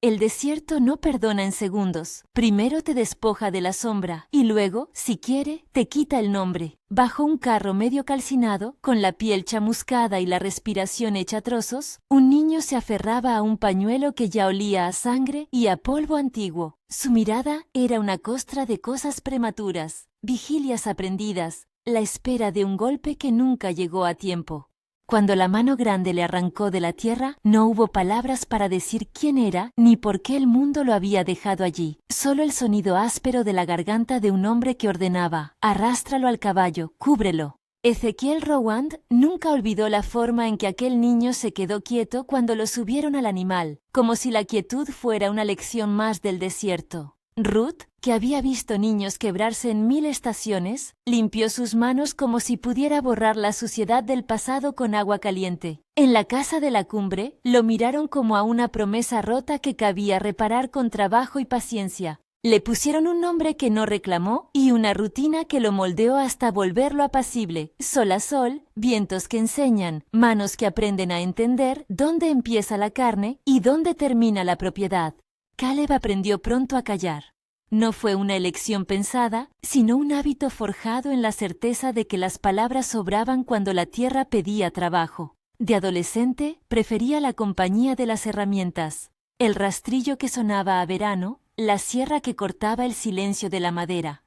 El desierto no perdona en segundos. Primero te despoja de la sombra y luego, si quiere, te quita el nombre. Bajo un carro medio calcinado, con la piel chamuscada y la respiración hecha trozos, un niño se aferraba a un pañuelo que ya olía a sangre y a polvo antiguo. Su mirada era una costra de cosas prematuras, vigilias aprendidas, la espera de un golpe que nunca llegó a tiempo. Cuando la mano grande le arrancó de la tierra, no hubo palabras para decir quién era ni por qué el mundo lo había dejado allí. Solo el sonido áspero de la garganta de un hombre que ordenaba: arrástralo al caballo, cúbrelo. Ezequiel Rowand nunca olvidó la forma en que aquel niño se quedó quieto cuando lo subieron al animal, como si la quietud fuera una lección más del desierto. Ruth, que había visto niños quebrarse en 1000 estaciones, limpió sus manos como si pudiera borrar la suciedad del pasado con agua caliente. En la casa de la cumbre, lo miraron como a una promesa rota que cabía reparar con trabajo y paciencia. Le pusieron un nombre que no reclamó y una rutina que lo moldeó hasta volverlo apacible. Sol a sol, vientos que enseñan, manos que aprenden a entender dónde empieza la carne y dónde termina la propiedad. Caleb aprendió pronto a callar. No fue una elección pensada, sino un hábito forjado en la certeza de que las palabras sobraban cuando la tierra pedía trabajo. De adolescente, prefería la compañía de las herramientas, el rastrillo que sonaba a verano, la sierra que cortaba el silencio de la madera,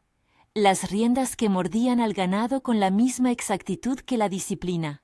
las riendas que mordían al ganado con la misma exactitud que la disciplina.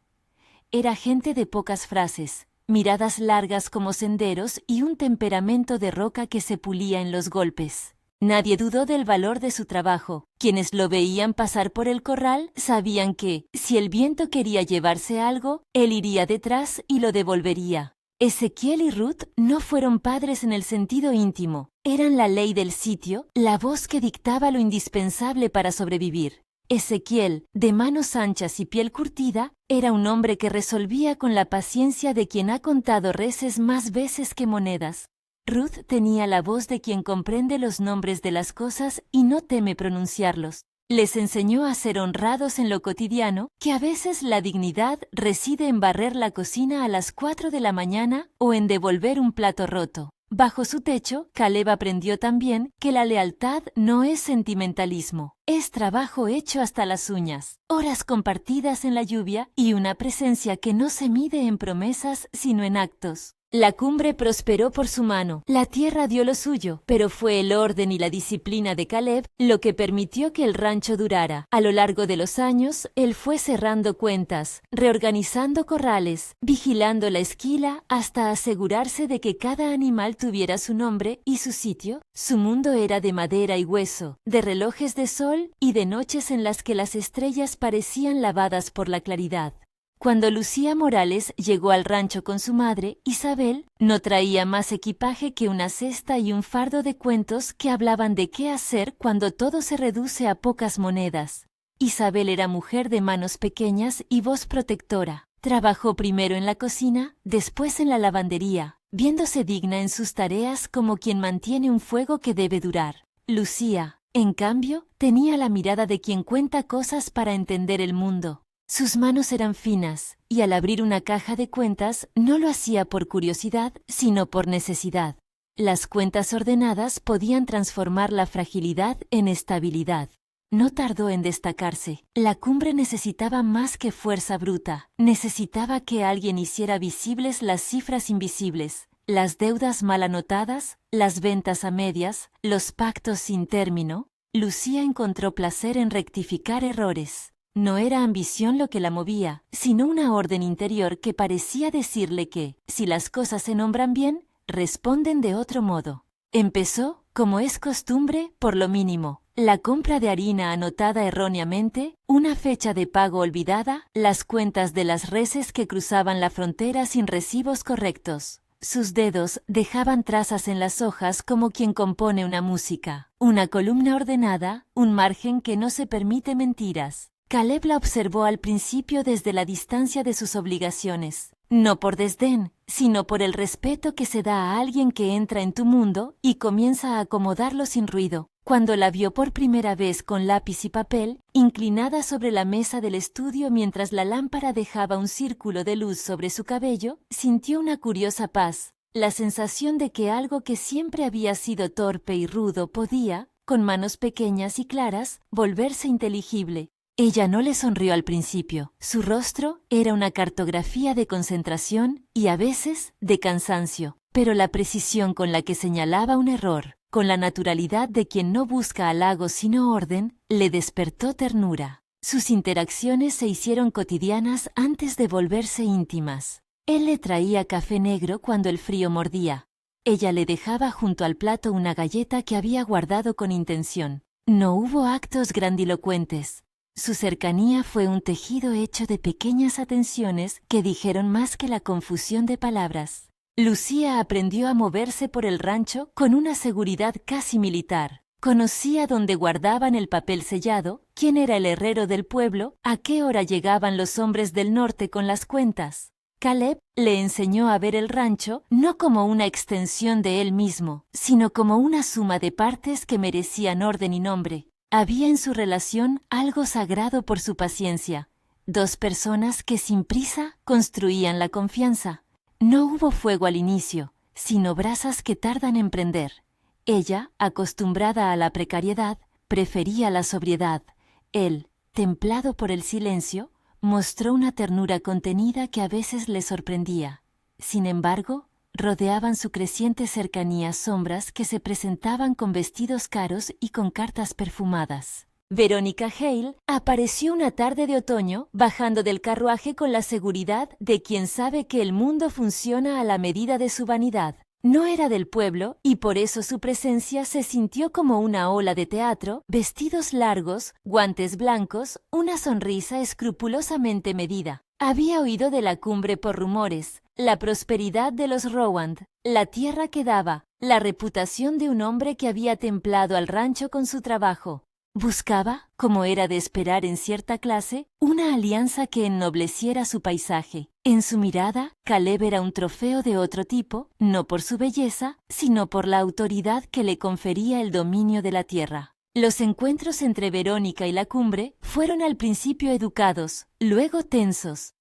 Era gente de pocas frases, miradas largas como senderos y un temperamento de roca que se pulía en los golpes. Nadie dudó del valor de su trabajo. Quienes lo veían pasar por el corral sabían que, si el viento quería llevarse algo, él iría detrás y lo devolvería. Ezequiel y Ruth no fueron padres en el sentido íntimo. Eran la ley del sitio, la voz que dictaba lo indispensable para sobrevivir. Ezequiel, de manos anchas y piel curtida, era un hombre que resolvía con la paciencia de quien ha contado reses más veces que monedas. Ruth tenía la voz de quien comprende los nombres de las cosas y no teme pronunciarlos. Les enseñó a ser honrados en lo cotidiano, que a veces la dignidad reside en barrer la cocina a las 4 de la mañana o en devolver un plato roto. Bajo su techo, Caleb aprendió también que la lealtad no es sentimentalismo, es trabajo hecho hasta las uñas, horas compartidas en la lluvia y una presencia que no se mide en promesas sino en actos. La cumbre prosperó por su mano, la tierra dio lo suyo, pero fue el orden y la disciplina de Caleb lo que permitió que el rancho durara. A lo largo de los años, él fue cerrando cuentas, reorganizando corrales, vigilando la esquila hasta asegurarse de que cada animal tuviera su nombre y su sitio. Su mundo era de madera y hueso, de relojes de sol y de noches en las que las estrellas parecían lavadas por la claridad. Cuando Lucía Morales llegó al rancho con su madre, Isabel no traía más equipaje que una cesta y un fardo de cuentos que hablaban de qué hacer cuando todo se reduce a pocas monedas. Isabel era mujer de manos pequeñas y voz protectora. Trabajó primero en la cocina, después en la lavandería, viéndose digna en sus tareas como quien mantiene un fuego que debe durar. Lucía, en cambio, tenía la mirada de quien cuenta cosas para entender el mundo. Sus manos eran finas, y al abrir una caja de cuentas no lo hacía por curiosidad, sino por necesidad. Las cuentas ordenadas podían transformar la fragilidad en estabilidad. No tardó en destacarse. La cumbre necesitaba más que fuerza bruta. Necesitaba que alguien hiciera visibles las cifras invisibles, las deudas mal anotadas, las ventas a medias, los pactos sin término. Lucía encontró placer en rectificar errores. No era ambición lo que la movía, sino una orden interior que parecía decirle que, si las cosas se nombran bien, responden de otro modo. Empezó, como es costumbre, por lo mínimo: la compra de harina anotada erróneamente, una fecha de pago olvidada, las cuentas de las reses que cruzaban la frontera sin recibos correctos. Sus dedos dejaban trazas en las hojas como quien compone una música, una columna ordenada, un margen que no se permite mentiras. Caleb la observó al principio desde la distancia de sus obligaciones, no por desdén, sino por el respeto que se da a alguien que entra en tu mundo y comienza a acomodarlo sin ruido. Cuando la vio por primera vez con lápiz y papel, inclinada sobre la mesa del estudio mientras la lámpara dejaba un círculo de luz sobre su cabello, sintió una curiosa paz. la sensación de que algo que siempre había sido torpe y rudo podía, con manos pequeñas y claras, volverse inteligible. Ella no le sonrió al principio. Su rostro era una cartografía de concentración y a veces de cansancio, pero la precisión con la que señalaba un error, con la naturalidad de quien no busca halagos sino orden, le despertó ternura. Sus interacciones se hicieron cotidianas antes de volverse íntimas. Él le traía café negro cuando el frío mordía. Ella le dejaba junto al plato una galleta que había guardado con intención. No hubo actos grandilocuentes. Su cercanía fue un tejido hecho de pequeñas atenciones que dijeron más que la confusión de palabras. Lucía aprendió a moverse por el rancho con una seguridad casi militar. Conocía dónde guardaban el papel sellado, quién era el herrero del pueblo, a qué hora llegaban los hombres del norte con las cuentas. Caleb le enseñó a ver el rancho no como una extensión de él mismo, sino como una suma de partes que merecían orden y nombre. Había en su relación algo sagrado por su paciencia. Dos personas que sin prisa construían la confianza. No hubo fuego al inicio, sino brasas que tardan en prender. Ella, acostumbrada a la precariedad, prefería la sobriedad. Él, templado por el silencio, mostró una ternura contenida que a veces le sorprendía. Sin embargo, rodeaban su creciente cercanía sombras que se presentaban con vestidos caros y con cartas perfumadas. Verónica Hale apareció una tarde de otoño bajando del carruaje con la seguridad de quien sabe que el mundo funciona a la medida de su vanidad. No era del pueblo y por eso su presencia se sintió como una ola de teatro, vestidos largos, guantes blancos, una sonrisa escrupulosamente medida. Había oído de la cumbre por rumores, la prosperidad de los Rowand, la tierra que daba, la reputación de un hombre que había templado al rancho con su trabajo. Buscaba, como era de esperar en cierta clase, una alianza que ennobleciera su paisaje. En su mirada, Caleb era un trofeo de otro tipo, no por su belleza, sino por la autoridad que le confería el dominio de la tierra. Los encuentros entre Verónica y la cumbre fueron al principio educados, luego tensos.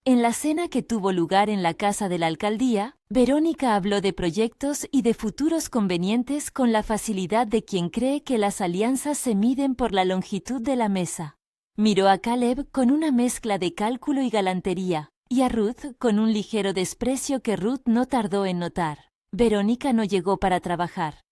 En la cena que tuvo lugar en la casa de la alcaldía, Verónica habló de proyectos y de futuros convenientes con la facilidad de quien cree que las alianzas se miden por la longitud de la mesa. Miró a Caleb con una mezcla de cálculo y galantería, y a Ruth con un ligero desprecio que Ruth no tardó en notar. Verónica no llegó para trabajar.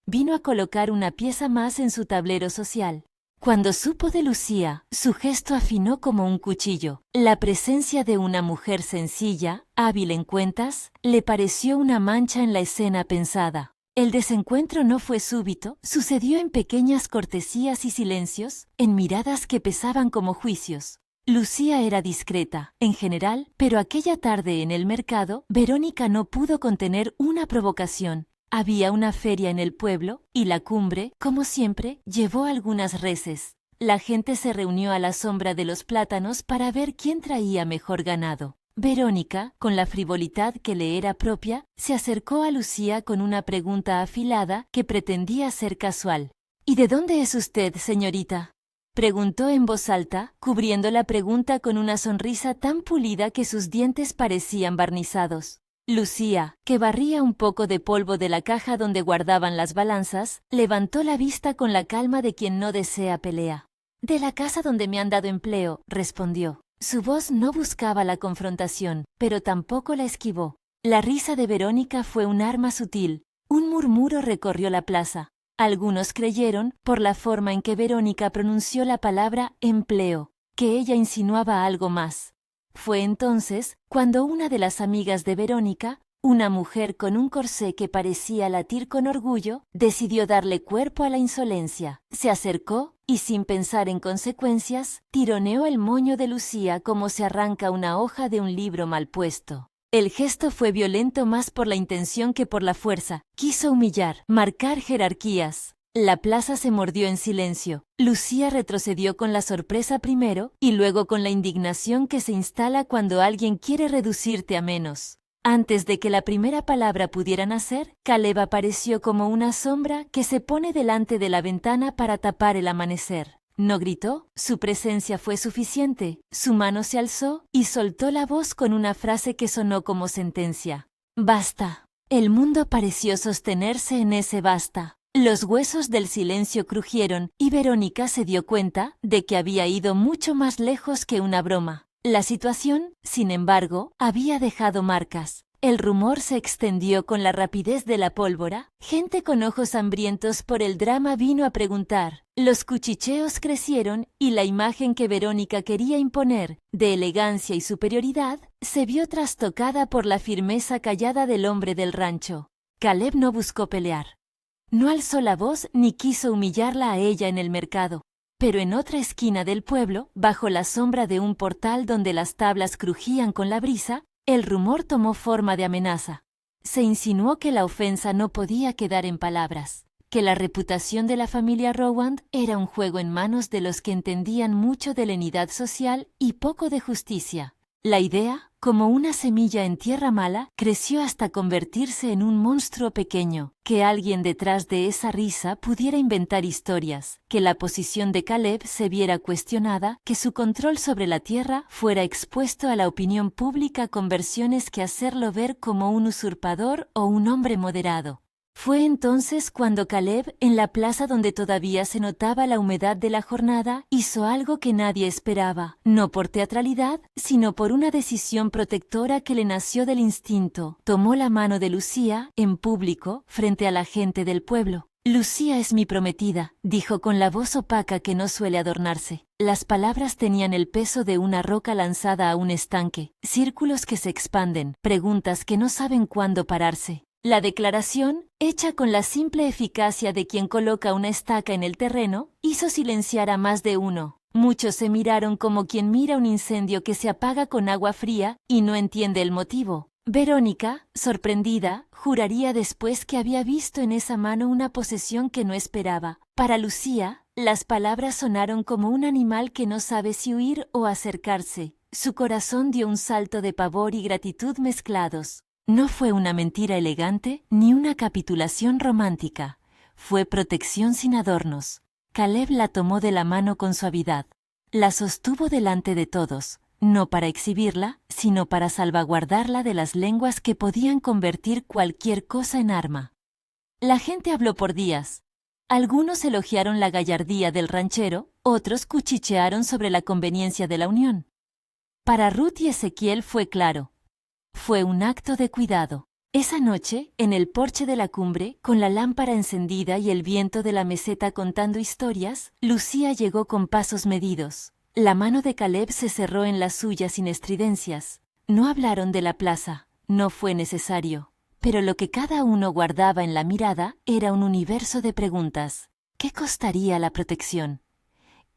Vino a colocar una pieza más en su tablero social. Cuando supo de Lucía, su gesto afinó como un cuchillo. La presencia de una mujer sencilla, hábil en cuentas, le pareció una mancha en la escena pensada. El desencuentro no fue súbito, sucedió en pequeñas cortesías y silencios, en miradas que pesaban como juicios. Lucía era discreta, en general, pero aquella tarde en el mercado, Verónica no pudo contener una provocación. Había una feria en el pueblo, y la cumbre, como siempre, llevó algunas reses. La gente se reunió a la sombra de los plátanos para ver quién traía mejor ganado. Verónica, con la frivolidad que le era propia, se acercó a Lucía con una pregunta afilada que pretendía ser casual. ¿Y de dónde es usted, señorita? Preguntó en voz alta, cubriendo la pregunta con una sonrisa tan pulida que sus dientes parecían barnizados. Lucía, que barría un poco de polvo de la caja donde guardaban las balanzas, levantó la vista con la calma de quien no desea pelea. «De la casa donde me han dado empleo», respondió. Su voz no buscaba la confrontación, pero tampoco la esquivó. La risa de Verónica fue un arma sutil. Un murmuro recorrió la plaza. Algunos creyeron, por la forma en que Verónica pronunció la palabra empleo, que ella insinuaba algo más. Fue entonces cuando una de las amigas de Verónica, una mujer con un corsé que parecía latir con orgullo, decidió darle cuerpo a la insolencia. Se acercó y, sin pensar en consecuencias, tironeó el moño de Lucía como se arranca una hoja de un libro mal puesto. El gesto fue violento más por la intención que por la fuerza. Quiso humillar, marcar jerarquías. La plaza se mordió en silencio. Lucía retrocedió con la sorpresa primero y luego con la indignación que se instala cuando alguien quiere reducirte a menos. Antes de que la primera palabra pudiera nacer, Caleb apareció como una sombra que se pone delante de la ventana para tapar el amanecer. No gritó, su presencia fue suficiente. Su mano se alzó y soltó la voz con una frase que sonó como sentencia. «Basta». El mundo pareció sostenerse en ese basta. Los huesos del silencio crujieron y Verónica se dio cuenta de que había ido mucho más lejos que una broma. La situación, sin embargo, había dejado marcas. El rumor se extendió con la rapidez de la pólvora. Gente con ojos hambrientos por el drama vino a preguntar. Los cuchicheos crecieron y la imagen que Verónica quería imponer, de elegancia y superioridad, se vio trastocada por la firmeza callada del hombre del rancho. Caleb no buscó pelear. No alzó la voz ni quiso humillarla a ella en el mercado. Pero en otra esquina del pueblo, bajo la sombra de un portal donde las tablas crujían con la brisa, el rumor tomó forma de amenaza. Se insinuó que la ofensa no podía quedar en palabras, que la reputación de la familia Rowand era un juego en manos de los que entendían mucho de lenidad social y poco de justicia. La idea, como una semilla en tierra mala, creció hasta convertirse en un monstruo pequeño, que alguien detrás de esa risa pudiera inventar historias, que la posición de Caleb se viera cuestionada, que su control sobre la tierra fuera expuesto a la opinión pública con versiones que hacerlo ver como un usurpador o un hombre moderado. Fue entonces cuando Caleb, en la plaza donde todavía se notaba la humedad de la jornada, hizo algo que nadie esperaba, no por teatralidad, sino por una decisión protectora que le nació del instinto. Tomó la mano de Lucía, en público, frente a la gente del pueblo. «Lucía es mi prometida», dijo con la voz opaca que no suele adornarse. Las palabras tenían el peso de una roca lanzada a un estanque, círculos que se expanden, preguntas que no saben cuándo pararse. La declaración, hecha con la simple eficacia de quien coloca una estaca en el terreno, hizo silenciar a más de uno. Muchos se miraron como quien mira un incendio que se apaga con agua fría y no entiende el motivo. Verónica, sorprendida, juraría después que había visto en esa mano una posesión que no esperaba. Para Lucía, las palabras sonaron como un animal que no sabe si huir o acercarse. Su corazón dio un salto de pavor y gratitud mezclados. No fue una mentira elegante ni una capitulación romántica. Fue protección sin adornos. Caleb la tomó de la mano con suavidad. La sostuvo delante de todos, no para exhibirla, sino para salvaguardarla de las lenguas que podían convertir cualquier cosa en arma. La gente habló por días. Algunos elogiaron la gallardía del ranchero, otros cuchichearon sobre la conveniencia de la unión. Para Ruth y Ezequiel fue claro. Fue un acto de cuidado. Esa noche, en el porche de la cumbre, con la lámpara encendida y el viento de la meseta contando historias, Lucía llegó con pasos medidos. La mano de Caleb se cerró en la suya sin estridencias. No hablaron de la plaza, no fue necesario. Pero lo que cada uno guardaba en la mirada era un universo de preguntas. ¿Qué costaría la protección?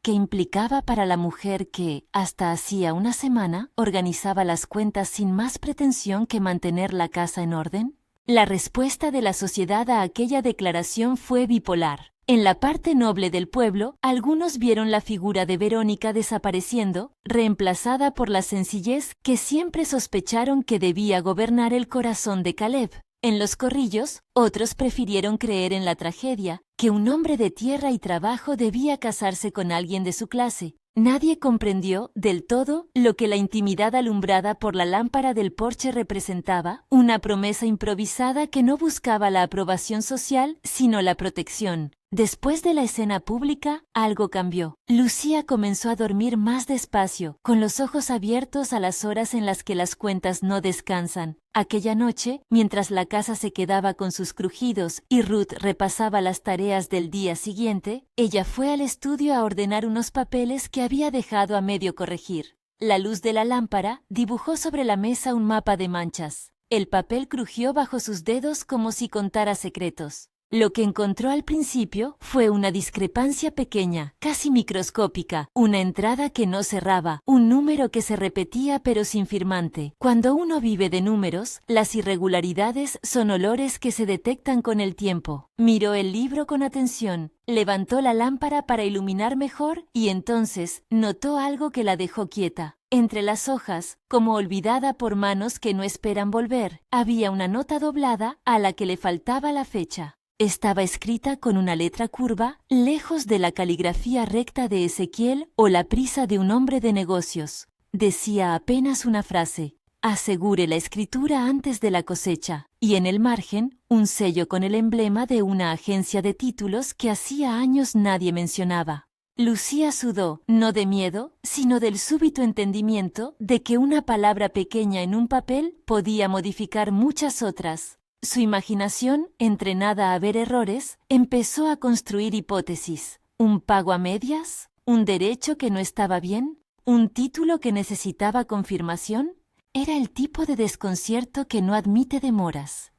¿Qué implicaba para la mujer que, hasta hacía una semana, organizaba las cuentas sin más pretensión que mantener la casa en orden? La respuesta de la sociedad a aquella declaración fue bipolar. En la parte noble del pueblo, algunos vieron la figura de Verónica desapareciendo, reemplazada por la sencillez que siempre sospecharon que debía gobernar el corazón de Caleb. En los corrillos, otros prefirieron creer en la tragedia, que un hombre de tierra y trabajo debía casarse con alguien de su clase. Nadie comprendió del todo lo que la intimidad alumbrada por la lámpara del porche representaba, una promesa improvisada que no buscaba la aprobación social, sino la protección. Después de la escena pública, algo cambió. Lucía comenzó a dormir más despacio, con los ojos abiertos a las horas en las que las cuentas no descansan. Aquella noche, mientras la casa se quedaba con sus crujidos y Ruth repasaba las tareas del día siguiente, ella fue al estudio a ordenar unos papeles que había dejado a medio corregir. La luz de la lámpara dibujó sobre la mesa un mapa de manchas. El papel crujió bajo sus dedos como si contara secretos. Lo que encontró al principio fue una discrepancia pequeña, casi microscópica, una entrada que no cerraba, un número que se repetía pero sin firmante. Cuando uno vive de números, las irregularidades son olores que se detectan con el tiempo. Miró el libro con atención, levantó la lámpara para iluminar mejor y entonces notó algo que la dejó quieta. Entre las hojas, como olvidada por manos que no esperan volver, había una nota doblada a la que le faltaba la fecha. Estaba escrita con una letra curva, lejos de la caligrafía recta de Ezequiel o la prisa de un hombre de negocios. Decía apenas una frase: asegure la escritura antes de la cosecha, y en el margen, un sello con el emblema de una agencia de títulos que hacía años nadie mencionaba. Lucía sudó, no de miedo, sino del súbito entendimiento de que una palabra pequeña en un papel podía modificar muchas otras. Su imaginación, entrenada a ver errores, empezó a construir hipótesis. ¿Un pago a medias? ¿Un derecho que no estaba bien? ¿Un título que necesitaba confirmación? Era el tipo de desconcierto que no admite demoras.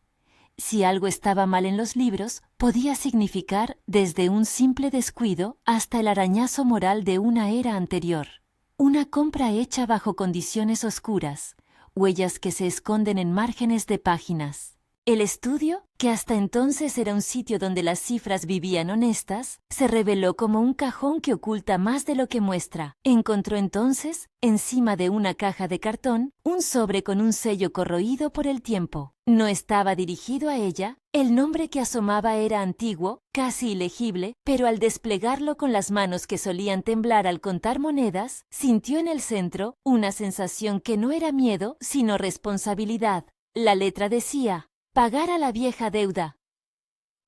Si algo estaba mal en los libros, podía significar desde un simple descuido hasta el arañazo moral de una era anterior. Una compra hecha bajo condiciones oscuras, huellas que se esconden en márgenes de páginas. El estudio, que hasta entonces era un sitio donde las cifras vivían honestas, se reveló como un cajón que oculta más de lo que muestra. Encontró entonces, encima de una caja de cartón, un sobre con un sello corroído por el tiempo. No estaba dirigido a ella, el nombre que asomaba era antiguo, casi ilegible, pero al desplegarlo con las manos que solían temblar al contar monedas, sintió en el centro una sensación que no era miedo, sino responsabilidad. La letra decía: pagar a la vieja deuda.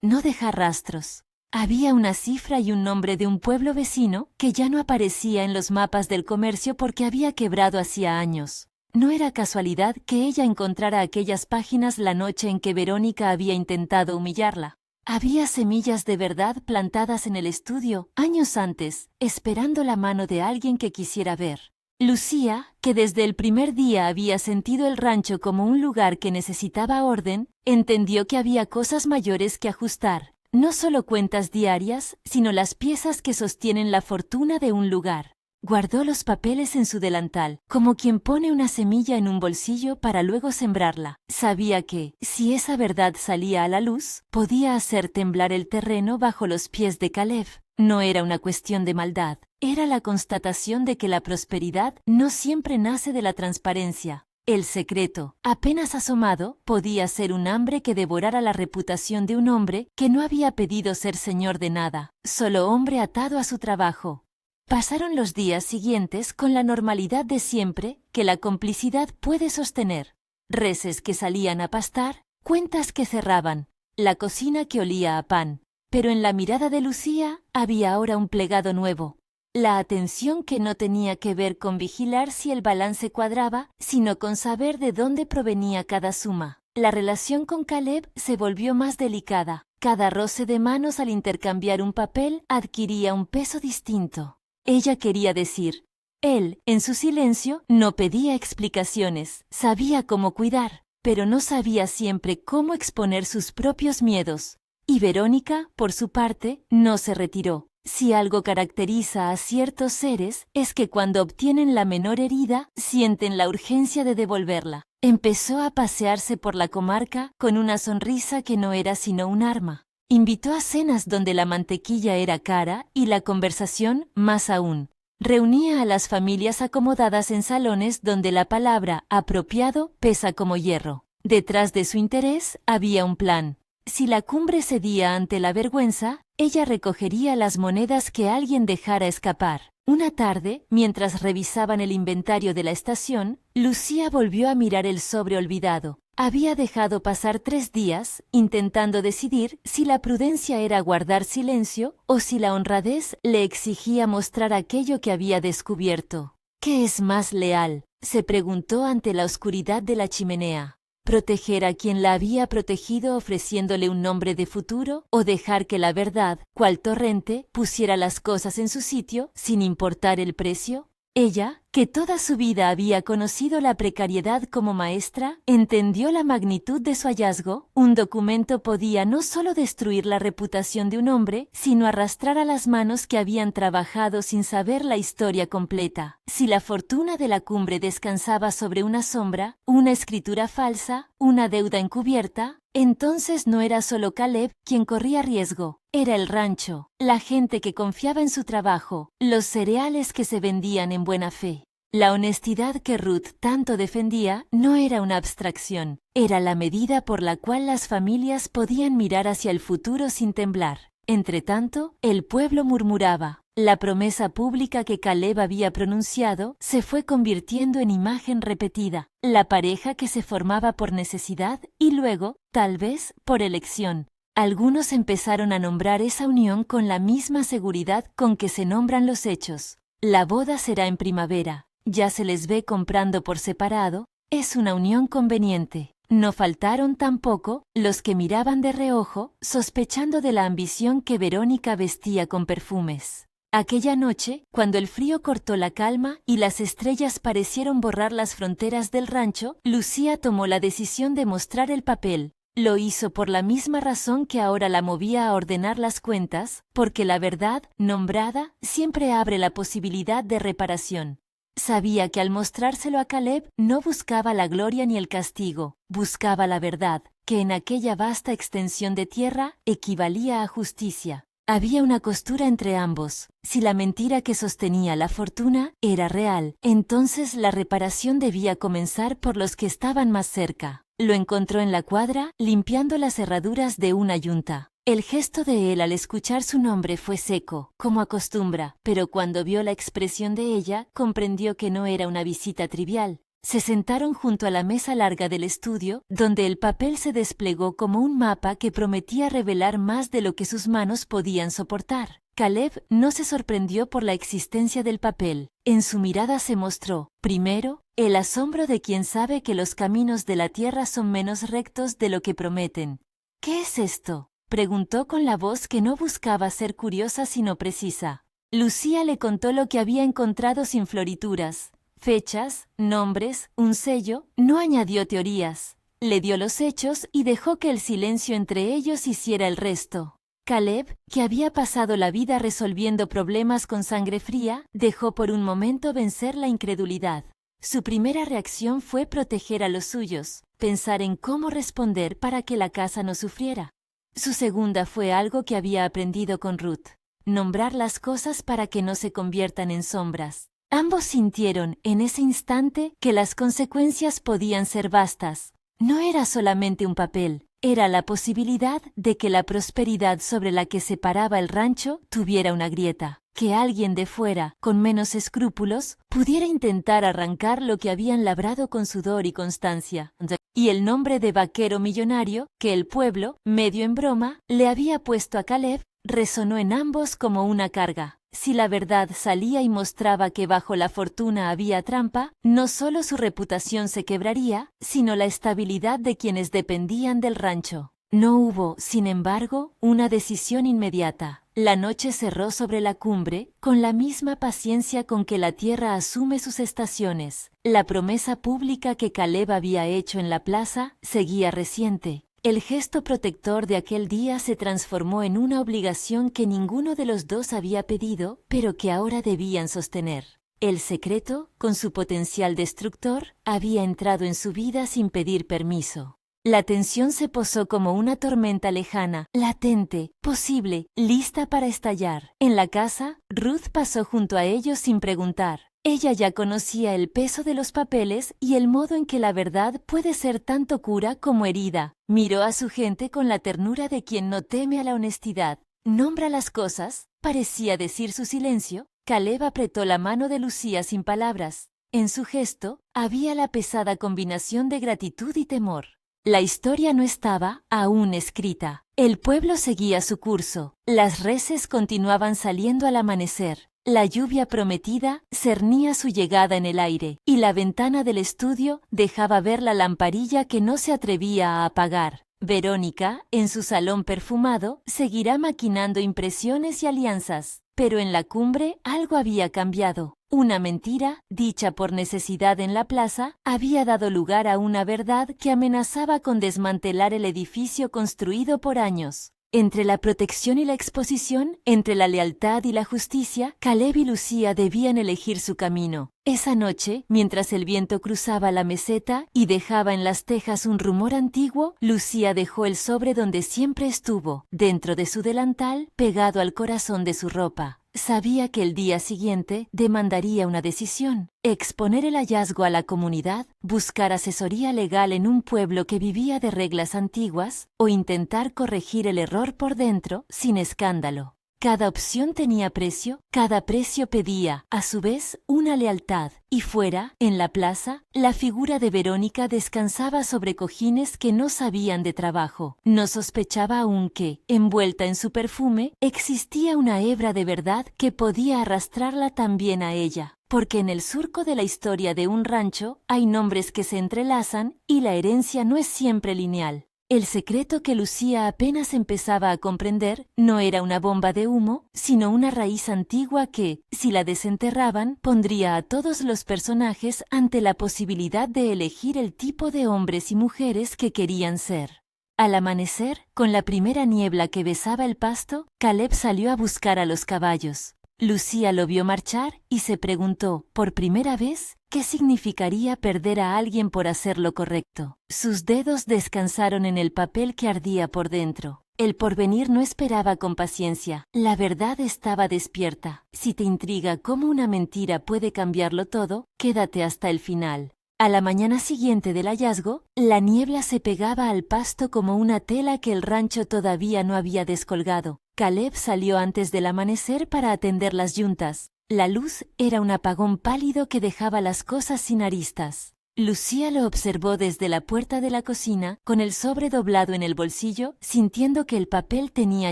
No dejar rastros. Había una cifra y un nombre de un pueblo vecino que ya no aparecía en los mapas del comercio porque había quebrado hacía años. No era casualidad que ella encontrara aquellas páginas la noche en que Verónica había intentado humillarla. Había semillas de verdad plantadas en el estudio años antes, esperando la mano de alguien que quisiera ver. Lucía, que desde el primer día había sentido el rancho como un lugar que necesitaba orden, entendió que había cosas mayores que ajustar, no solo cuentas diarias, sino las piezas que sostienen la fortuna de un lugar. Guardó los papeles en su delantal, como quien pone una semilla en un bolsillo para luego sembrarla. Sabía que, si esa verdad salía a la luz, podía hacer temblar el terreno bajo los pies de Caleb. No era una cuestión de maldad, era la constatación de que la prosperidad no siempre nace de la transparencia. El secreto, apenas asomado, podía ser un hambre que devorara la reputación de un hombre que no había pedido ser señor de nada, solo hombre atado a su trabajo. Pasaron los días siguientes con la normalidad de siempre que la complicidad puede sostener. Reses que salían a pastar, cuentas que cerraban, la cocina que olía a pan. Pero en la mirada de Lucía había ahora un plegado nuevo. La atención que no tenía que ver con vigilar si el balance cuadraba, sino con saber de dónde provenía cada suma. La relación con Caleb se volvió más delicada. Cada roce de manos al intercambiar un papel adquiría un peso distinto. Ella quería decir. Él, en su silencio, no pedía explicaciones. Sabía cómo cuidar, pero no sabía siempre cómo exponer sus propios miedos. Y Verónica, por su parte, no se retiró. Si algo caracteriza a ciertos seres es que cuando obtienen la menor herida, sienten la urgencia de devolverla. Empezó a pasearse por la comarca con una sonrisa que no era sino un arma. Invitó a cenas donde la mantequilla era cara y la conversación más aún. Reunía a las familias acomodadas en salones donde la palabra apropiado pesa como hierro. Detrás de su interés había un plan. Si la cumbre cedía ante la vergüenza, ella recogería las monedas que alguien dejara escapar. Una tarde, mientras revisaban el inventario de la estación, Lucía volvió a mirar el sobre olvidado. Había dejado pasar 3 días, intentando decidir si la prudencia era guardar silencio o si la honradez le exigía mostrar aquello que había descubierto. ¿Qué es más leal?, se preguntó ante la oscuridad de la chimenea. ¿Proteger a quien la había protegido ofreciéndole un nombre de futuro o dejar que la verdad, cual torrente, pusiera las cosas en su sitio sin importar el precio? Ella, que toda su vida había conocido la precariedad como maestra, entendió la magnitud de su hallazgo. Un documento podía no solo destruir la reputación de un hombre, sino arrastrar a las manos que habían trabajado sin saber la historia completa. Si la fortuna de la cumbre descansaba sobre una sombra, una escritura falsa, una deuda encubierta, entonces no era solo Caleb quien corría riesgo, era el rancho, la gente que confiaba en su trabajo, los cereales que se vendían en buena fe. La honestidad que Ruth tanto defendía no era una abstracción, era la medida por la cual las familias podían mirar hacia el futuro sin temblar. Entretanto, el pueblo murmuraba. La promesa pública que Caleb había pronunciado se fue convirtiendo en imagen repetida, la pareja que se formaba por necesidad y luego, tal vez, por elección. Algunos empezaron a nombrar esa unión con la misma seguridad con que se nombran los hechos. La boda será en primavera, ya se les ve comprando por separado, es una unión conveniente. No faltaron tampoco los que miraban de reojo, sospechando de la ambición que Verónica vestía con perfumes. Aquella noche, cuando el frío cortó la calma y las estrellas parecieron borrar las fronteras del rancho, Lucía tomó la decisión de mostrar el papel. Lo hizo por la misma razón que ahora la movía a ordenar las cuentas, porque la verdad, nombrada, siempre abre la posibilidad de reparación. Sabía que al mostrárselo a Caleb no buscaba la gloria ni el castigo, buscaba la verdad, que en aquella vasta extensión de tierra equivalía a justicia. Había una costura entre ambos. Si la mentira que sostenía la fortuna era real, entonces la reparación debía comenzar por los que estaban más cerca. Lo encontró en la cuadra, limpiando las herraduras de una yunta. El gesto de él al escuchar su nombre fue seco, como acostumbra, pero cuando vio la expresión de ella, comprendió que no era una visita trivial. Se sentaron junto a la mesa larga del estudio, donde el papel se desplegó como un mapa que prometía revelar más de lo que sus manos podían soportar. Caleb no se sorprendió por la existencia del papel. En su mirada se mostró, primero, el asombro de quien sabe que los caminos de la tierra son menos rectos de lo que prometen. ¿Qué es esto?, preguntó con la voz que no buscaba ser curiosa sino precisa. Lucía le contó lo que había encontrado sin florituras. Fechas, nombres, un sello, no añadió teorías. Le dio los hechos y dejó que el silencio entre ellos hiciera el resto. Caleb, que había pasado la vida resolviendo problemas con sangre fría, dejó por un momento vencer la incredulidad. Su primera reacción fue proteger a los suyos, pensar en cómo responder para que la casa no sufriera. Su segunda fue algo que había aprendido con Ruth: nombrar las cosas para que no se conviertan en sombras. Ambos sintieron, en ese instante, que las consecuencias podían ser vastas. No era solamente un papel, era la posibilidad de que la prosperidad sobre la que se paraba el rancho tuviera una grieta, que alguien de fuera, con menos escrúpulos, pudiera intentar arrancar lo que habían labrado con sudor y constancia. Y el nombre de vaquero millonario, que el pueblo, medio en broma, le había puesto a Caleb, resonó en ambos como una carga. Si la verdad salía y mostraba que bajo la fortuna había trampa, no solo su reputación se quebraría, sino la estabilidad de quienes dependían del rancho. No hubo, sin embargo, una decisión inmediata. La noche cerró sobre la cumbre, con la misma paciencia con que la tierra asume sus estaciones. La promesa pública que Caleb había hecho en la plaza seguía reciente. El gesto protector de aquel día se transformó en una obligación que ninguno de los dos había pedido, pero que ahora debían sostener. El secreto, con su potencial destructor, había entrado en su vida sin pedir permiso. La tensión se posó como una tormenta lejana, latente, posible, lista para estallar. En la casa, Ruth pasó junto a ellos sin preguntar. Ella ya conocía el peso de los papeles y el modo en que la verdad puede ser tanto cura como herida. Miró a su gente con la ternura de quien no teme a la honestidad. «Nombra las cosas», parecía decir su silencio. Caleb apretó la mano de Lucía sin palabras. En su gesto había la pesada combinación de gratitud y temor. La historia no estaba aún escrita. El pueblo seguía su curso. Las reses continuaban saliendo al amanecer. La lluvia prometida cernía su llegada en el aire, y la ventana del estudio dejaba ver la lamparilla que no se atrevía a apagar. Verónica, en su salón perfumado, seguirá maquinando impresiones y alianzas. Pero en la cumbre algo había cambiado. Una mentira, dicha por necesidad en la plaza, había dado lugar a una verdad que amenazaba con desmantelar el edificio construido por años. Entre la protección y la exposición, entre la lealtad y la justicia, Caleb y Lucía debían elegir su camino. Esa noche, mientras el viento cruzaba la meseta y dejaba en las tejas un rumor antiguo, Lucía dejó el sobre donde siempre estuvo, dentro de su delantal, pegado al corazón de su ropa. Sabía que el día siguiente demandaría una decisión: exponer el hallazgo a la comunidad, buscar asesoría legal en un pueblo que vivía de reglas antiguas, o intentar corregir el error por dentro sin escándalo. Cada opción tenía precio, cada precio pedía, a su vez, una lealtad. Y fuera, en la plaza, la figura de Verónica descansaba sobre cojines que no sabían de trabajo. No sospechaba aún que, envuelta en su perfume, existía una hebra de verdad que podía arrastrarla también a ella. Porque en el surco de la historia de un rancho hay nombres que se entrelazan y la herencia no es siempre lineal. El secreto que Lucía apenas empezaba a comprender no era una bomba de humo, sino una raíz antigua que, si la desenterraban, pondría a todos los personajes ante la posibilidad de elegir el tipo de hombres y mujeres que querían ser. Al amanecer, con la primera niebla que besaba el pasto, Caleb salió a buscar a los caballos. Lucía lo vio marchar y se preguntó, por primera vez, ¿qué significaría perder a alguien por hacer lo correcto? Sus dedos descansaron en el papel que ardía por dentro. El porvenir no esperaba con paciencia. La verdad estaba despierta. Si te intriga cómo una mentira puede cambiarlo todo, quédate hasta el final. A la mañana siguiente del hallazgo, la niebla se pegaba al pasto como una tela que el rancho todavía no había descolgado. Caleb salió antes del amanecer para atender las yuntas. La luz era un apagón pálido que dejaba las cosas sin aristas. Lucía lo observó desde la puerta de la cocina, con el sobre doblado en el bolsillo, sintiendo que el papel tenía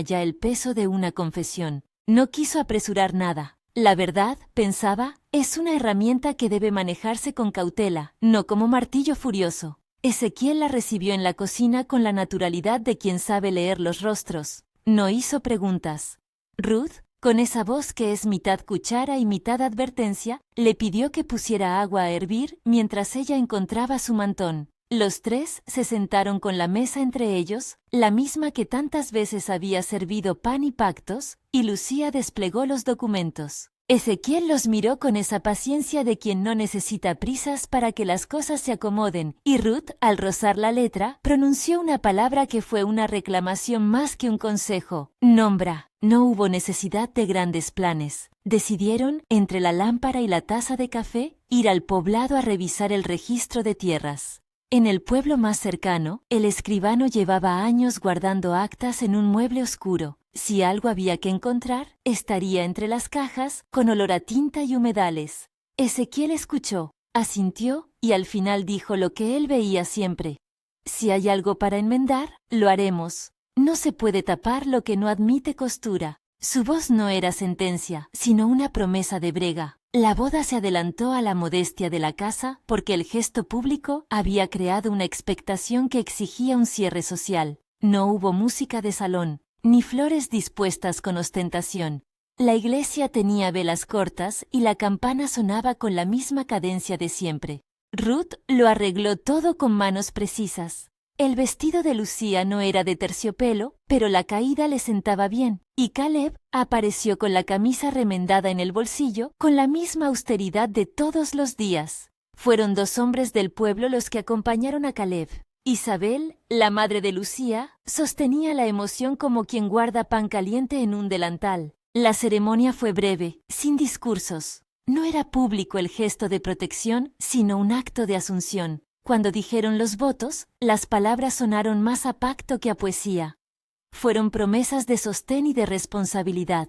ya el peso de una confesión. No quiso apresurar nada. La verdad, pensaba, es una herramienta que debe manejarse con cautela, no como martillo furioso. Ezequiel la recibió en la cocina con la naturalidad de quien sabe leer los rostros. No hizo preguntas. Ruth, con esa voz que es mitad cuchara y mitad advertencia, le pidió que pusiera agua a hervir mientras ella encontraba su mantón. Los tres se sentaron con la mesa entre ellos, la misma que tantas veces había servido pan y pactos, y Lucía desplegó los documentos. Ezequiel los miró con esa paciencia de quien no necesita prisas para que las cosas se acomoden, y Ruth, al rozar la letra, pronunció una palabra que fue una reclamación más que un consejo: nombra. No hubo necesidad de grandes planes. Decidieron, entre la lámpara y la taza de café, ir al poblado a revisar el registro de tierras. En el pueblo más cercano, el escribano llevaba años guardando actas en un mueble oscuro. Si algo había que encontrar, estaría entre las cajas, con olor a tinta y humedales. Ezequiel escuchó, asintió, y al final dijo lo que él veía siempre: si hay algo para enmendar, lo haremos. No se puede tapar lo que no admite costura. Su voz no era sentencia, sino una promesa de brega. La boda se adelantó a la modestia de la casa porque el gesto público había creado una expectación que exigía un cierre social. No hubo música de salón, ni flores dispuestas con ostentación. La iglesia tenía velas cortas y la campana sonaba con la misma cadencia de siempre. Ruth lo arregló todo con manos precisas. El vestido de Lucía no era de terciopelo, pero la caída le sentaba bien, y Caleb apareció con la camisa remendada en el bolsillo, con la misma austeridad de todos los días. Fueron 2 hombres del pueblo los que acompañaron a Caleb. Isabel, la madre de Lucía, sostenía la emoción como quien guarda pan caliente en un delantal. La ceremonia fue breve, sin discursos. No era público el gesto de protección, sino un acto de asunción. Cuando dijeron los votos, las palabras sonaron más a pacto que a poesía. Fueron promesas de sostén y de responsabilidad.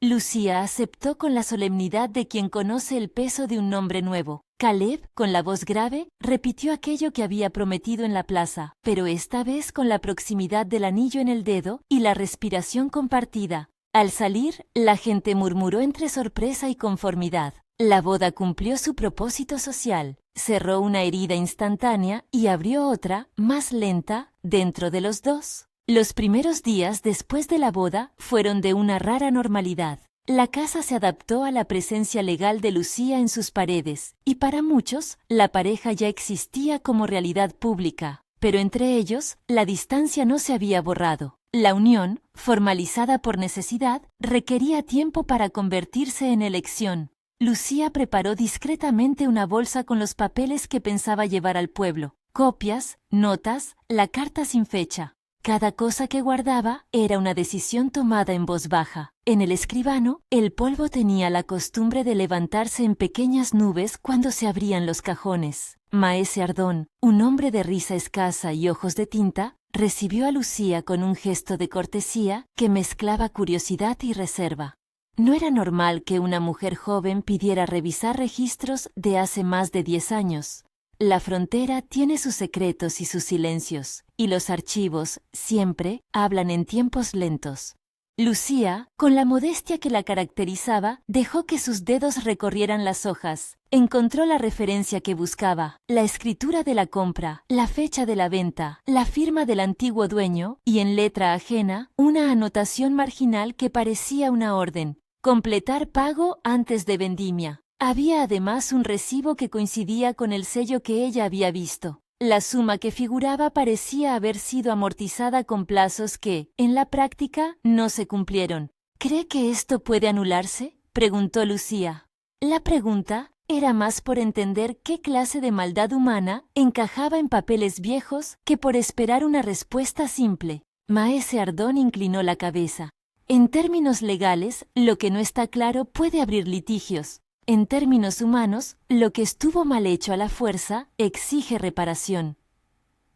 Lucía aceptó con la solemnidad de quien conoce el peso de un nombre nuevo. Caleb, con la voz grave, repitió aquello que había prometido en la plaza, pero esta vez con la proximidad del anillo en el dedo y la respiración compartida. Al salir, la gente murmuró entre sorpresa y conformidad. La boda cumplió su propósito social. Cerró una herida instantánea y abrió otra, más lenta, dentro de los dos. Los primeros días después de la boda fueron de una rara normalidad. La casa se adaptó a la presencia legal de Lucía en sus paredes, y para muchos, la pareja ya existía como realidad pública. Pero entre ellos, la distancia no se había borrado. La unión, formalizada por necesidad, requería tiempo para convertirse en elección. Lucía preparó discretamente una bolsa con los papeles que pensaba llevar al pueblo: copias, notas, la carta sin fecha. Cada cosa que guardaba era una decisión tomada en voz baja. En el escribano, el polvo tenía la costumbre de levantarse en pequeñas nubes cuando se abrían los cajones. Maese Ardón, un hombre de risa escasa y ojos de tinta, recibió a Lucía con un gesto de cortesía que mezclaba curiosidad y reserva. No era normal que una mujer joven pidiera revisar registros de hace más de 10 años. La frontera tiene sus secretos y sus silencios, y los archivos, siempre, hablan en tiempos lentos. Lucía, con la modestia que la caracterizaba, dejó que sus dedos recorrieran las hojas. Encontró la referencia que buscaba, la escritura de la compra, la fecha de la venta, la firma del antiguo dueño, y en letra ajena, una anotación marginal que parecía una orden: completar pago antes de vendimia. Había además un recibo que coincidía con el sello que ella había visto. La suma que figuraba parecía haber sido amortizada con plazos que, en la práctica, no se cumplieron. ¿Cree que esto puede anularse?, preguntó Lucía. La pregunta era más por entender qué clase de maldad humana encajaba en papeles viejos que por esperar una respuesta simple. Maese Ardón inclinó la cabeza. En términos legales, lo que no está claro puede abrir litigios. En términos humanos, lo que estuvo mal hecho a la fuerza exige reparación.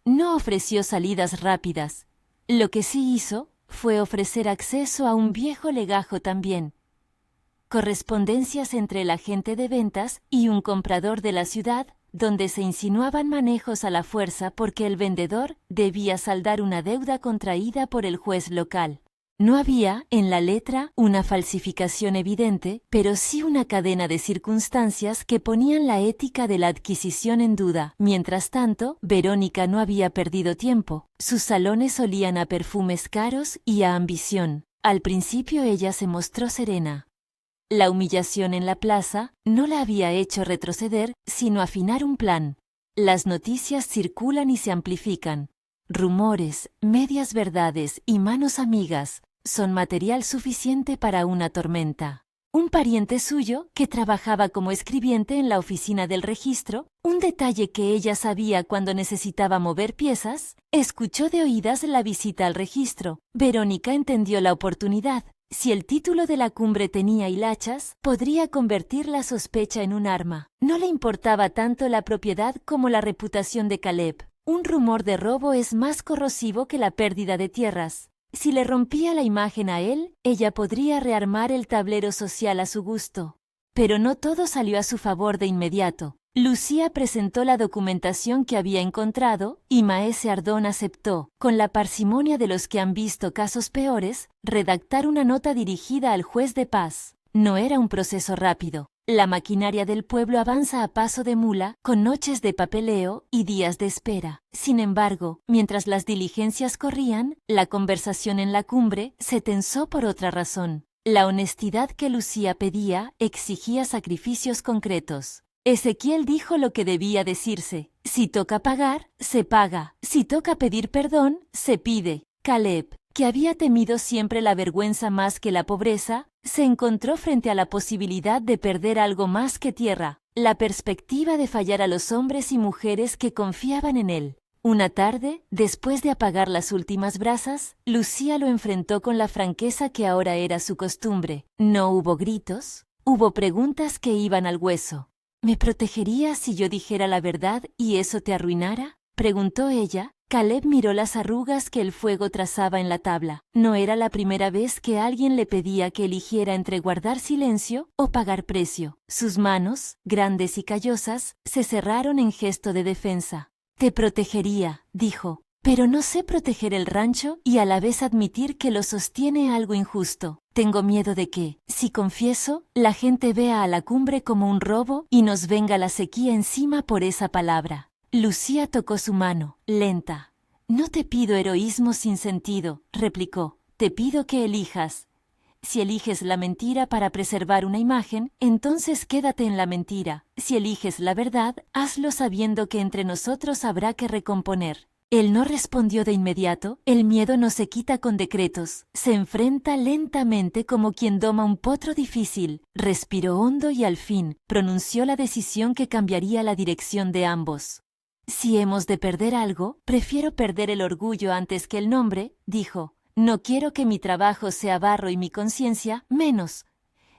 No ofreció salidas rápidas. Lo que sí hizo fue ofrecer acceso a un viejo legajo también. Correspondencias entre el agente de ventas y un comprador de la ciudad, donde se insinuaban manejos a la fuerza porque el vendedor debía saldar una deuda contraída por el juez local. No había, en la letra, una falsificación evidente, pero sí una cadena de circunstancias que ponían la ética de la adquisición en duda. Mientras tanto, Verónica no había perdido tiempo. Sus salones olían a perfumes caros y a ambición. Al principio ella se mostró serena. La humillación en la plaza no la había hecho retroceder, sino afinar un plan. Las noticias circulan y se amplifican. Rumores, medias verdades y manos amigas son material suficiente para una tormenta. Un pariente suyo, que trabajaba como escribiente en la oficina del registro, un detalle que ella sabía cuando necesitaba mover piezas, escuchó de oídas la visita al registro. Verónica entendió la oportunidad. Si el título de la cumbre tenía hilachas, podría convertir la sospecha en un arma. No le importaba tanto la propiedad como la reputación de Caleb. Un rumor de robo es más corrosivo que la pérdida de tierras. Si le rompía la imagen a él, ella podría rearmar el tablero social a su gusto. Pero no todo salió a su favor de inmediato. Lucía presentó la documentación que había encontrado y Maese Ardón aceptó, con la parsimonia de los que han visto casos peores, redactar una nota dirigida al juez de paz. No era un proceso rápido. La maquinaria del pueblo avanza a paso de mula, con noches de papeleo y días de espera. Sin embargo, mientras las diligencias corrían, la conversación en la cumbre se tensó por otra razón. La honestidad que Lucía pedía exigía sacrificios concretos. Ezequiel dijo lo que debía decirse. Si toca pagar, se paga. Si toca pedir perdón, se pide. Caleb, que había temido siempre la vergüenza más que la pobreza, se encontró frente a la posibilidad de perder algo más que tierra, la perspectiva de fallar a los hombres y mujeres que confiaban en él. Una tarde, después de apagar las últimas brasas, Lucía lo enfrentó con la franqueza que ahora era su costumbre. No hubo gritos, hubo preguntas que iban al hueso. ¿Me protegerías si yo dijera la verdad y eso te arruinara?, preguntó ella. Caleb miró las arrugas que el fuego trazaba en la tabla. No era la primera vez que alguien le pedía que eligiera entre guardar silencio o pagar precio. Sus manos, grandes y callosas, se cerraron en gesto de defensa. Te protegería, dijo, pero no sé proteger el rancho y a la vez admitir que lo sostiene algo injusto. Tengo miedo de que, si confieso, la gente vea a la cumbre como un robo y nos venga la sequía encima por esa palabra. Lucía tocó su mano, lenta. No te pido heroísmo sin sentido, replicó. Te pido que elijas. Si eliges la mentira para preservar una imagen, entonces quédate en la mentira. Si eliges la verdad, hazlo sabiendo que entre nosotros habrá que recomponer. Él no respondió de inmediato. El miedo no se quita con decretos. Se enfrenta lentamente como quien doma un potro difícil. Respiró hondo y al fin pronunció la decisión que cambiaría la dirección de ambos. Si hemos de perder algo, prefiero perder el orgullo antes que el nombre, dijo. No quiero que mi trabajo sea barro y mi conciencia menos.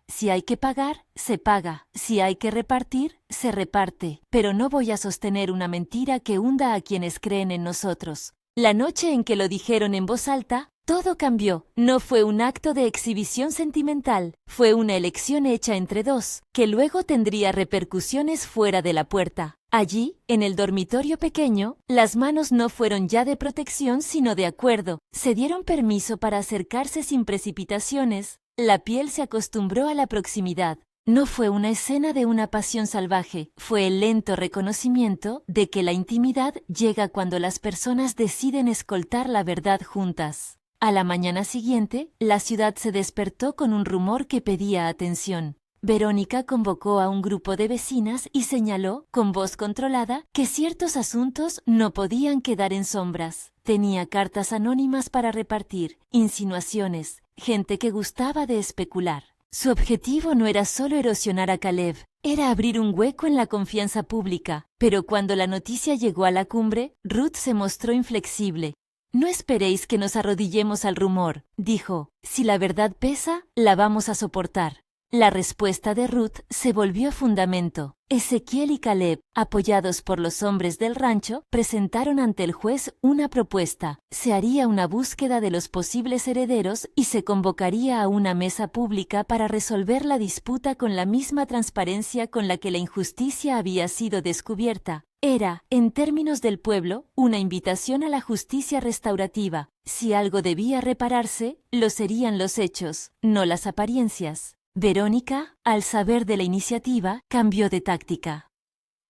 Si hay que pagar, se paga. Si hay que repartir, se reparte. Pero no voy a sostener una mentira que hunda a quienes creen en nosotros. La noche en que lo dijeron en voz alta, todo cambió. No fue un acto de exhibición sentimental, fue una elección hecha entre dos, que luego tendría repercusiones fuera de la puerta. Allí, en el dormitorio pequeño, las manos no fueron ya de protección sino de acuerdo. Se dieron permiso para acercarse sin precipitaciones. La piel se acostumbró a la proximidad. No fue una escena de una pasión salvaje, fue el lento reconocimiento de que la intimidad llega cuando las personas deciden escoltar la verdad juntas. A la mañana siguiente, la ciudad se despertó con un rumor que pedía atención. Verónica convocó a un grupo de vecinas y señaló, con voz controlada, que ciertos asuntos no podían quedar en sombras. Tenía cartas anónimas para repartir, insinuaciones, gente que gustaba de especular. Su objetivo no era solo erosionar a Caleb, era abrir un hueco en la confianza pública. Pero cuando la noticia llegó a la cumbre, Ruth se mostró inflexible. No esperéis que nos arrodillemos al rumor, dijo. Si la verdad pesa, la vamos a soportar. La respuesta de Ruth se volvió fundamento. Ezequiel y Caleb, apoyados por los hombres del rancho, presentaron ante el juez una propuesta. Se haría una búsqueda de los posibles herederos y se convocaría a una mesa pública para resolver la disputa con la misma transparencia con la que la injusticia había sido descubierta. Era, en términos del pueblo, una invitación a la justicia restaurativa. Si algo debía repararse, lo serían los hechos, no las apariencias. Verónica, al saber de la iniciativa, cambió de táctica.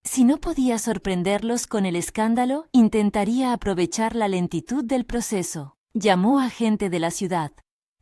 Si no podía sorprenderlos con el escándalo, intentaría aprovechar la lentitud del proceso. Llamó a gente de la ciudad.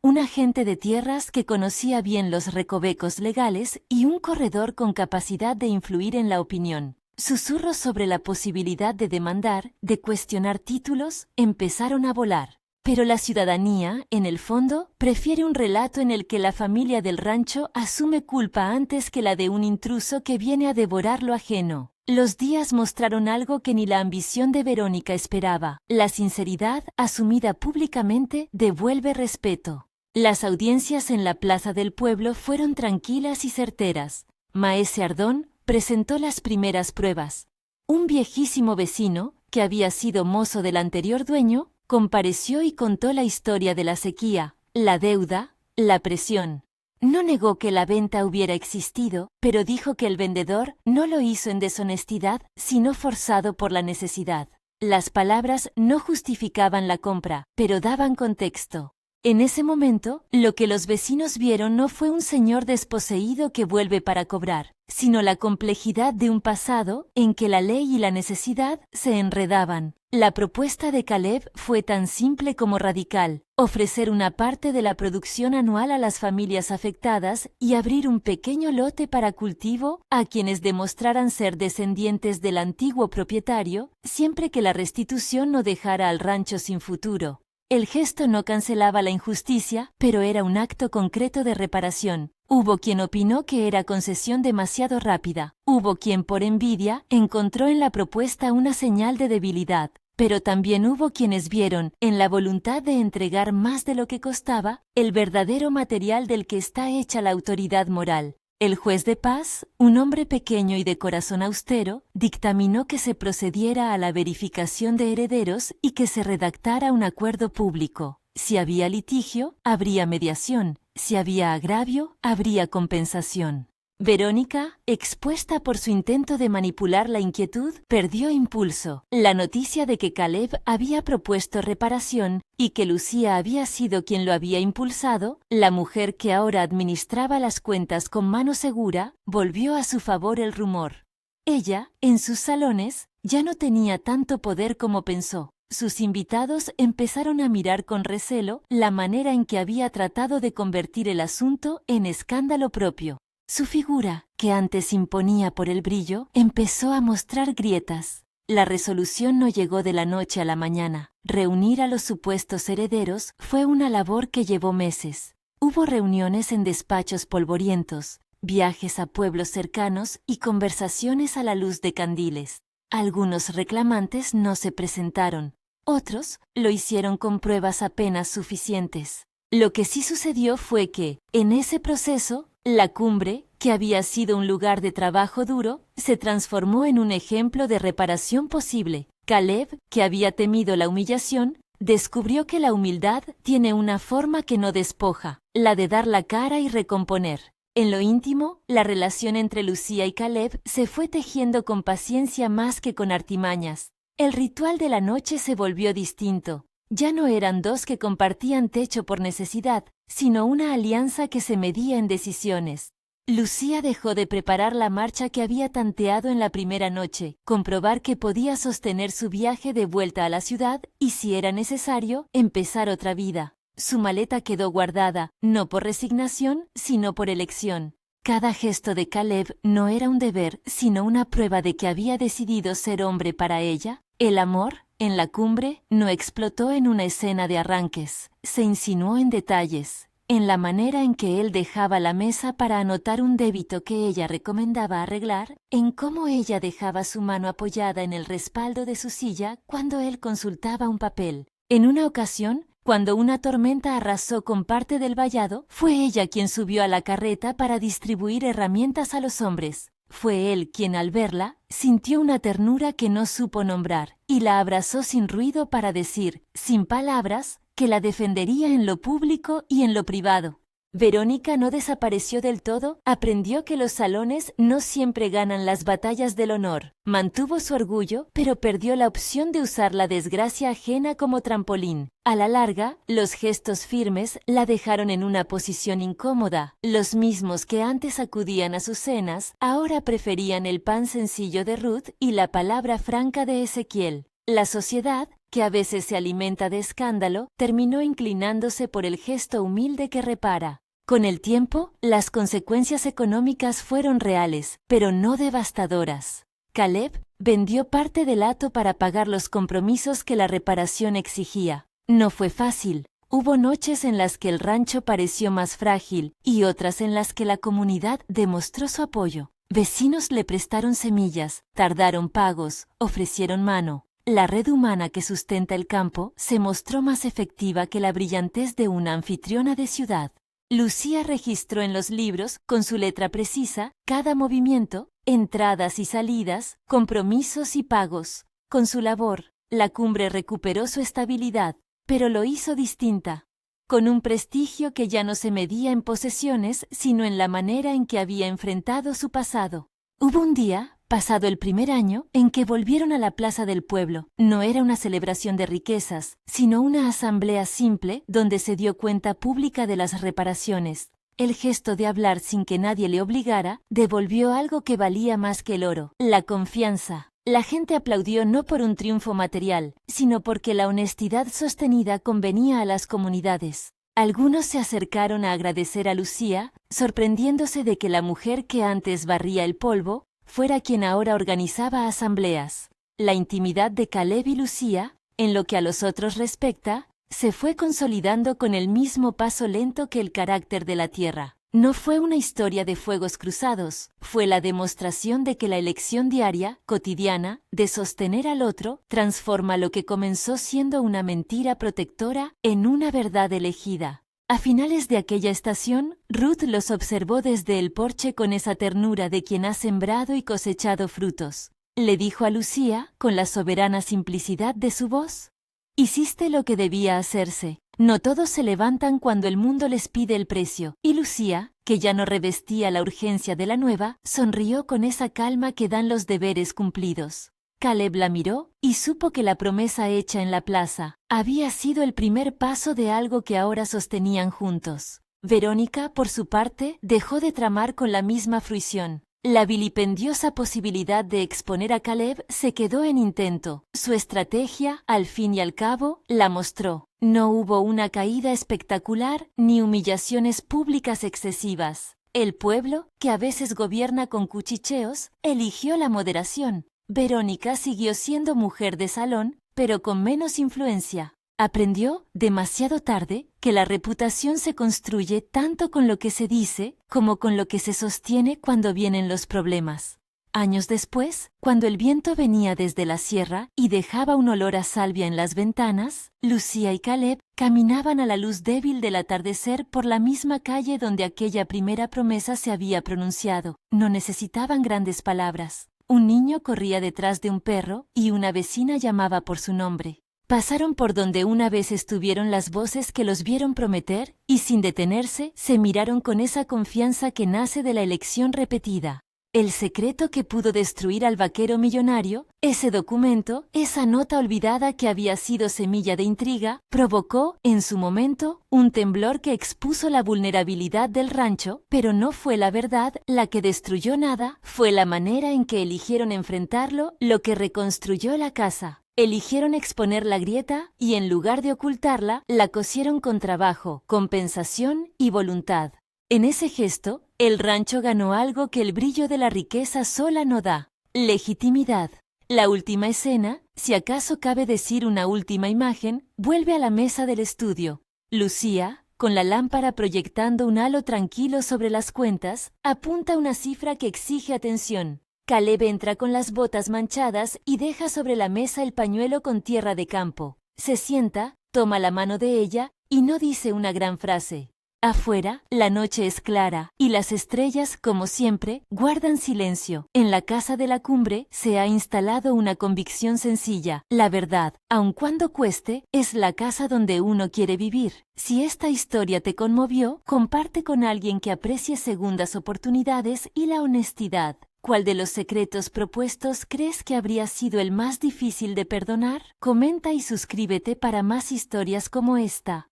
Un agente de tierras que conocía bien los recovecos legales y un corredor con capacidad de influir en la opinión. Susurros sobre la posibilidad de demandar, de cuestionar títulos, empezaron a volar. Pero la ciudadanía, en el fondo, prefiere un relato en el que la familia del rancho asume culpa antes que la de un intruso que viene a devorar lo ajeno. Los días mostraron algo que ni la ambición de Verónica esperaba. La sinceridad, asumida públicamente, devuelve respeto. Las audiencias en la plaza del pueblo fueron tranquilas y certeras. Maese Ardón presentó las primeras pruebas. Un viejísimo vecino, que había sido mozo del anterior dueño, compareció y contó la historia de la sequía, la deuda, la presión. No negó que la venta hubiera existido, pero dijo que el vendedor no lo hizo en deshonestidad, sino forzado por la necesidad. Las palabras no justificaban la compra, pero daban contexto. En ese momento, lo que los vecinos vieron no fue un señor desposeído que vuelve para cobrar, sino la complejidad de un pasado en que la ley y la necesidad se enredaban. La propuesta de Caleb fue tan simple como radical: ofrecer una parte de la producción anual a las familias afectadas y abrir un pequeño lote para cultivo a quienes demostraran ser descendientes del antiguo propietario, siempre que la restitución no dejara al rancho sin futuro. El gesto no cancelaba la injusticia, pero era un acto concreto de reparación. Hubo quien opinó que era concesión demasiado rápida. Hubo quien, por envidia, encontró en la propuesta una señal de debilidad. Pero también hubo quienes vieron, en la voluntad de entregar más de lo que costaba, el verdadero material del que está hecha la autoridad moral. El juez de paz, un hombre pequeño y de corazón austero, dictaminó que se procediera a la verificación de herederos y que se redactara un acuerdo público. Si había litigio, habría mediación. Si había agravio, habría compensación. Verónica, expuesta por su intento de manipular la inquietud, perdió impulso. La noticia de que Caleb había propuesto reparación y que Lucía había sido quien lo había impulsado, la mujer que ahora administraba las cuentas con mano segura, volvió a su favor el rumor. Ella, en sus salones, ya no tenía tanto poder como pensó. Sus invitados empezaron a mirar con recelo la manera en que había tratado de convertir el asunto en escándalo propio. Su figura, que antes imponía por el brillo, empezó a mostrar grietas. La resolución no llegó de la noche a la mañana. Reunir a los supuestos herederos fue una labor que llevó meses. Hubo reuniones en despachos polvorientos, viajes a pueblos cercanos y conversaciones a la luz de candiles. Algunos reclamantes no se presentaron. Otros lo hicieron con pruebas apenas suficientes. Lo que sí sucedió fue que, en ese proceso, la cumbre, que había sido un lugar de trabajo duro, se transformó en un ejemplo de reparación posible. Caleb, que había temido la humillación, descubrió que la humildad tiene una forma que no despoja, la de dar la cara y recomponer. En lo íntimo, la relación entre Lucía y Caleb se fue tejiendo con paciencia más que con artimañas. El ritual de la noche se volvió distinto. Ya no eran dos que compartían techo por necesidad, sino una alianza que se medía en decisiones. Lucía dejó de preparar la marcha que había tanteado en la primera noche, comprobar que podía sostener su viaje de vuelta a la ciudad y, si era necesario, empezar otra vida. Su maleta quedó guardada, no por resignación, sino por elección. Cada gesto de Caleb no era un deber, sino una prueba de que había decidido ser hombre para ella. El amor, en la cumbre, no explotó en una escena de arranques, se insinuó en detalles, en la manera en que él dejaba la mesa para anotar un débito que ella recomendaba arreglar, en cómo ella dejaba su mano apoyada en el respaldo de su silla cuando él consultaba un papel. En una ocasión, cuando una tormenta arrasó con parte del vallado, fue ella quien subió a la carreta para distribuir herramientas a los hombres. Fue él quien, al verla, sintió una ternura que no supo nombrar, y la abrazó sin ruido para decir, sin palabras, que la defendería en lo público y en lo privado. Verónica no desapareció del todo, aprendió que los salones no siempre ganan las batallas del honor. Mantuvo su orgullo, pero perdió la opción de usar la desgracia ajena como trampolín. A la larga, los gestos firmes la dejaron en una posición incómoda. Los mismos que antes acudían a sus cenas, ahora preferían el pan sencillo de Ruth y la palabra franca de Ezequiel. La sociedad, que a veces se alimenta de escándalo, terminó inclinándose por el gesto humilde que repara. Con el tiempo, las consecuencias económicas fueron reales, pero no devastadoras. Caleb vendió parte del hato para pagar los compromisos que la reparación exigía. No fue fácil. Hubo noches en las que el rancho pareció más frágil y otras en las que la comunidad demostró su apoyo. Vecinos le prestaron semillas, tardaron pagos, ofrecieron mano. La red humana que sustenta el campo se mostró más efectiva que la brillantez de una anfitriona de ciudad. Lucía registró en los libros, con su letra precisa, cada movimiento, entradas y salidas, compromisos y pagos. Con su labor, la cumbre recuperó su estabilidad, pero lo hizo distinta, con un prestigio que ya no se medía en posesiones, sino en la manera en que había enfrentado su pasado. Hubo un día, pasado el primer año, en que volvieron a la plaza del pueblo. No era una celebración de riquezas, sino una asamblea simple donde se dio cuenta pública de las reparaciones. El gesto de hablar sin que nadie le obligara devolvió algo que valía más que el oro: la confianza. La gente aplaudió no por un triunfo material, sino porque la honestidad sostenida convenía a las comunidades. Algunos se acercaron a agradecer a Lucía, sorprendiéndose de que la mujer que antes barría el polvo fuera quien ahora organizaba asambleas. La intimidad de Caleb y Lucía, en lo que a los otros respecta, se fue consolidando con el mismo paso lento que el carácter de la tierra. No fue una historia de fuegos cruzados, fue la demostración de que la elección diaria, cotidiana, de sostener al otro, transforma lo que comenzó siendo una mentira protectora en una verdad elegida. A finales de aquella estación, Ruth los observó desde el porche con esa ternura de quien ha sembrado y cosechado frutos. Le dijo a Lucía, con la soberana simplicidad de su voz: «Hiciste lo que debía hacerse. No todos se levantan cuando el mundo les pide el precio». Y Lucía, que ya no revestía la urgencia de la nueva, sonrió con esa calma que dan los deberes cumplidos. Caleb la miró y supo que la promesa hecha en la plaza había sido el primer paso de algo que ahora sostenían juntos. Verónica, por su parte, dejó de tramar con la misma fruición. La vilipendiosa posibilidad de exponer a Caleb se quedó en intento. Su estrategia, al fin y al cabo, la mostró. No hubo una caída espectacular ni humillaciones públicas excesivas. El pueblo, que a veces gobierna con cuchicheos, eligió la moderación. Verónica siguió siendo mujer de salón, pero con menos influencia. Aprendió, demasiado tarde, que la reputación se construye tanto con lo que se dice como con lo que se sostiene cuando vienen los problemas. Años después, cuando el viento venía desde la sierra y dejaba un olor a salvia en las ventanas, Lucía y Caleb caminaban a la luz débil del atardecer por la misma calle donde aquella primera promesa se había pronunciado. No necesitaban grandes palabras. Un niño corría detrás de un perro y una vecina llamaba por su nombre. Pasaron por donde una vez estuvieron las voces que los vieron prometer y sin detenerse se miraron con esa confianza que nace de la elección repetida. El secreto que pudo destruir al vaquero millonario, ese documento, esa nota olvidada que había sido semilla de intriga, provocó, en su momento, un temblor que expuso la vulnerabilidad del rancho, pero no fue la verdad la que destruyó nada, fue la manera en que eligieron enfrentarlo lo que reconstruyó la casa. Eligieron exponer la grieta y en lugar de ocultarla, la cosieron con trabajo, compensación y voluntad. En ese gesto, el rancho ganó algo que el brillo de la riqueza sola no da: legitimidad. La última escena, si acaso cabe decir una última imagen, vuelve a la mesa del estudio. Lucía, con la lámpara proyectando un halo tranquilo sobre las cuentas, apunta una cifra que exige atención. Caleb entra con las botas manchadas y deja sobre la mesa el pañuelo con tierra de campo. Se sienta, toma la mano de ella y no dice una gran frase. Afuera, la noche es clara, y las estrellas, como siempre, guardan silencio. En la casa de la cumbre se ha instalado una convicción sencilla: la verdad, aun cuando cueste, es la casa donde uno quiere vivir. Si esta historia te conmovió, comparte con alguien que aprecie segundas oportunidades y la honestidad. ¿Cuál de los secretos propuestos crees que habría sido el más difícil de perdonar? Comenta y suscríbete para más historias como esta.